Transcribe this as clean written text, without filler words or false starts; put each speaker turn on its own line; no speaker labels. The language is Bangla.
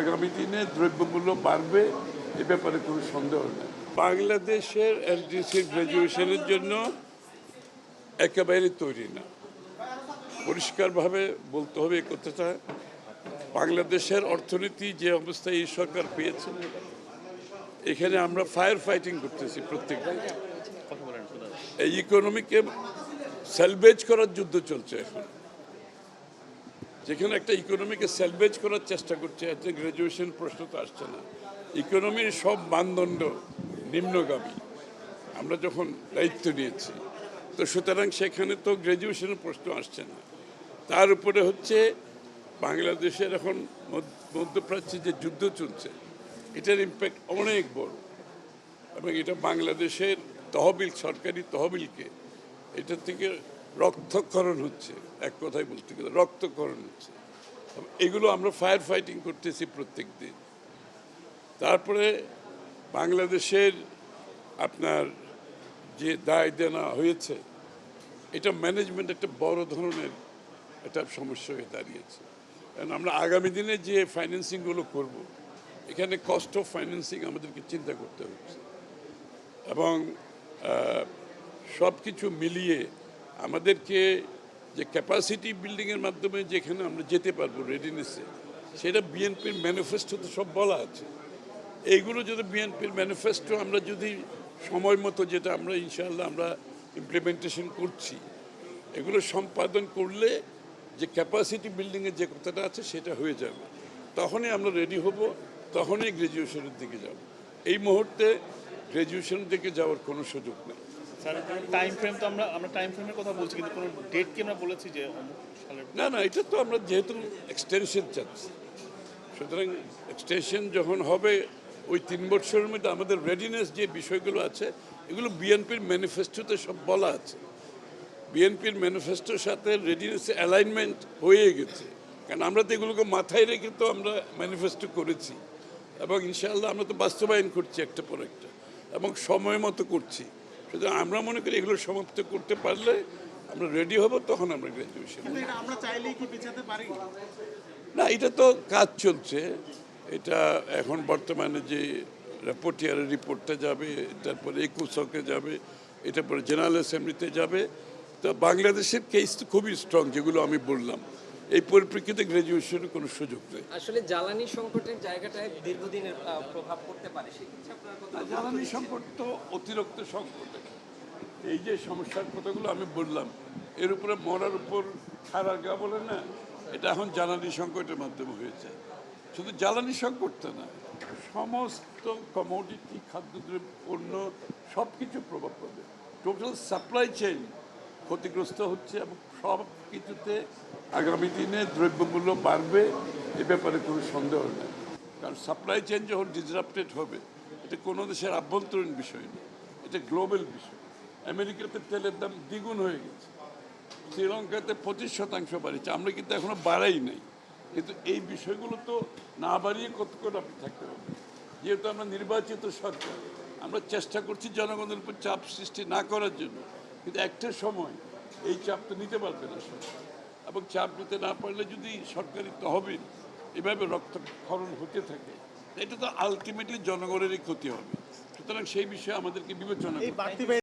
আগামী দিনে দ্রব্যমূল্য বাড়বে এ ব্যাপারে কোনো সন্দেহ নেই। বাংলাদেশের এলডিসি গ্র্যাজুয়েশনের জন্য একেবারে তৈরি না। পরিষ্কারভাবে বলতে হবে এই কথাটা। বাংলাদেশের অর্থনীতি যে অবস্থায় এই সরকার পেয়েছে, এখানে আমরা ফায়ার ফাইটিং করতেছি প্রত্যেক দিন। এই ইকোনমিকে স্যালভেজ করার যুদ্ধ চলছে এখন। যেখানে একটা ইকোনমিকে স্যালভেজ করার চেষ্টা করছে, এতে গ্র্যাজুয়েশন প্রশ্ন তো আসছে না। ইকোনমির সব মানদণ্ড নিম্নগামী আমরা যখন দায়িত্ব নিয়েছি, তো সুতরাং সেখানে তো গ্র্যাজুয়েশনের প্রশ্ন আসছে না। তার উপরে হচ্ছে বাংলাদেশের এখন মধ্যপ্রাচ্যে যে যুদ্ধ চলছে, এটার ইম্প্যাক্ট অনেক বড়, এবং এটা বাংলাদেশের তহবিল, সরকারি তহবিলকে এটা থেকে রক্তক্ষরণ হচ্ছে, এক কথায় বলতে গেলে রক্তক্ষরণ হচ্ছে। এগুলো আমরা ফায়ার ফাইটিং করতেছি প্রত্যেক দিন। তারপরে বাংলাদেশের আপনার যে দায় দেনা হয়েছে, এটা ম্যানেজমেন্ট একটা বড় ধরনের একটা সমস্যা হয়ে দাঁড়িয়েছে। কারণ আমরা আগামী দিনে যে ফাইন্যান্সিংগুলো করব, এখানে কস্ট অফ ফাইন্যান্সিং আমাদেরকে চিন্তা করতে হচ্ছে, এবং সব কিছু মিলিয়ে আমাদেরকে যে ক্যাপাসিটি বিল্ডিংয়ের মাধ্যমে যেখানে আমরা যেতে পারবো রেডিনেসে, সেটা বিএনপির ম্যানিফেস্টোতে সব বলা আছে। এইগুলো যদি বিএনপির ম্যানিফেস্টো আমরা যদি সময় মতো, যেটা আমরা ইনশাআল্লাহ আমরা ইমপ্লিমেন্টেশন করছি, এগুলো সম্পাদন করলে যে ক্যাপাসিটি বিল্ডিংয়ের যে কথাটা আছে সেটা হয়ে যাবে। তখনই আমরা রেডি হব, তখনই গ্র্যাজুয়েশনের দিকে যাব। এই মুহূর্তে গ্র্যাজুয়েশনের দিকে যাওয়ার কোনো সুযোগ নেই।
স্যার, টাইম ফ্রেম তো আমরা টাইম ফ্রেমের কথা বলছি, কিন্তু কোনো ডেট কি আমরা বলেছি যে
না, এটা তো আমরা যেহেতু এক্সটেনশন চাচ্ছি, সুতরাং এক্সটেনশন যখন হবে ওই 3 বছরের মধ্যে আমাদের রেডিনেস যে বিষয়গুলো আছে, এগুলো বিএনপির ম্যানিফেস্টোতে সব বলা আছে। বিএনপির ম্যানিফেস্টোর সাথে রেডিনেস অ্যালাইনমেন্ট হয়ে গেছে, কারণ আমরা তো এগুলোকে মাথায় রেখে তো আমরা ম্যানিফেস্টো করেছি, এবং ইনশাআল্লাহ আমরা তো বাস্তবায়ন করছি একটা পর একটা, এবং সময় মতো করছি। সুতরাং আমরা মনে করি এগুলো সমাপ্ত করতে পারলে আমরা রেডি হব, তখন আমরা গ্র্যাজুয়েশন।
আমরা চাইলেই কি পেছাতে পারি
না, এটা তো কাজ চলছে। এটা এখন বর্তমানে যে রেপোর্টিয়ারের রিপোর্টটা যাবে, তারপরে একুশকে যাবে, এটা পরে জেনারেল অ্যাসেম্বলিতে যাবে। তো বাংলাদেশের কেস তো খুবই স্ট্রং, যেগুলো আমি বললাম। এই পরিপ্রেক্ষিতে গ্র্যাজুয়েশনের কোনো সুযোগ নেই।
আসলে জ্বালানি সংকটের জায়গাটায় দীর্ঘদিনের প্রভাব পড়তে পারে, সেক্ষেত্রে আপনার কথা।
জ্বালানি সংকট তো অতিরিক্ত সংকট। এই যে সমস্যার কথাগুলো আমি বললাম, এর উপরে মরার উপর খারার গা বলে না, এটা এখন জ্বালানি সংকটের মাধ্যমে হয়েছে। শুধু জ্বালানি সংকটটা না, সমস্ত কমোডিটি, খাদ্যদ্রব্য, পণ্য সব কিছু প্রভাব পড়বে। টোটাল সাপ্লাই চেইন ক্ষতিগ্রস্ত হচ্ছে, এবং সব কিছুতে আগামী দিনে দ্রব্যমূল্য বাড়বে এ ব্যাপারে কোনো সন্দেহ নেই। কারণ সাপ্লাই চেইন যখন ডিসরাপ্টেড হবে, এটা কোনো দেশের আভ্যন্তরীণ বিষয় না, এটা গ্লোবাল বিষয়। আমেরিকাতে তেলের দাম দ্বিগুণ হয়ে গেছে, শ্রীলঙ্কাতে 25% বাড়িয়েছে, আমরা কিন্তু এখনো বাড়াই নাই। কিন্তু এই বিষয়গুলো তো না বাড়িয়ে কতক্ষণ আপনি থাকতে হবে। যেহেতু আমরা নির্বাচিত সরকার, আমরা চেষ্টা করছি জনগণের উপর চাপ সৃষ্টি না করার জন্য, কিন্তু একটা সময় এই চাপ তো নিতে পারবে না সরকার, এবং চাপ নিতে না পারলে যদি সরকারি তহবিল এভাবে রক্তক্ষরণ হতে থাকে, এটা তো আলটিমেটলি জনগণেরই ক্ষতি হবে। সুতরাং সেই বিষয়ে আমাদেরকে বিবেচনা করতে হবে।